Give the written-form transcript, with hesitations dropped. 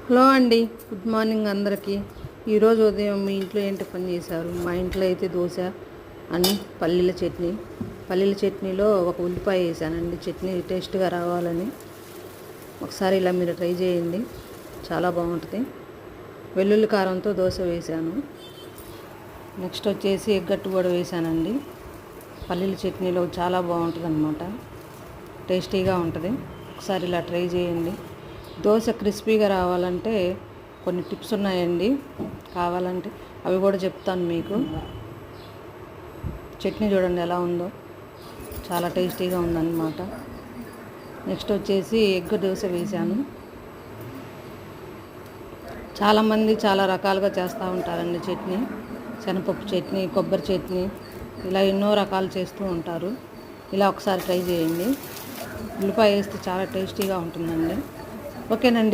Hello అండి, good morning అందరికీ. ఈరోజు ఉదయం మీ ఇంట్లో ఏంటి పని చేశారు? మా ఇంట్లో అయితే దోశ అని పల్లీల చట్నీలో ఒక ఉల్లిపాయ వేసానండి. చట్నీ టేస్ట్గా రావాలని ఒకసారి ఇలా మీరు ట్రై చేయండి, చాలా బాగుంటుంది. వెల్లుల్లి కారంతో దోశ వేసాను. నెక్స్ట్ వచ్చేసి ఎగ్గట్టు కూడా వేసానండి. పల్లీల చట్నీలో చాలా బాగుంటుంది అన్నమాట, టేస్టీగా ఉంటుంది. ఒకసారి ఇలా ట్రై చేయండి. దోశ క్రిస్పీగా రావాలంటే కొన్ని టిప్స్ ఉన్నాయండి, కావాలంటే అవి కూడా చెప్తాను మీకు. చట్నీ చూడండి ఎలా ఉందో, చాలా టేస్టీగా ఉందన్నమాట. నెక్స్ట్ వచ్చేసి ఎగ్ దోశ వేసాను. చాలామంది చాలా రకాలుగా చేస్తూ ఉంటారండి చట్నీ. శనగపప్పు చట్నీ, కొబ్బరి చట్నీ, ఇలా ఎన్నో రకాలు చేస్తూ ఉంటారు. ఇలా ఒకసారి ట్రై చేయండి. ఉల్లిపాయ వేస్తే చాలా టేస్టీగా ఉంటుందండి. ఓకేనండి.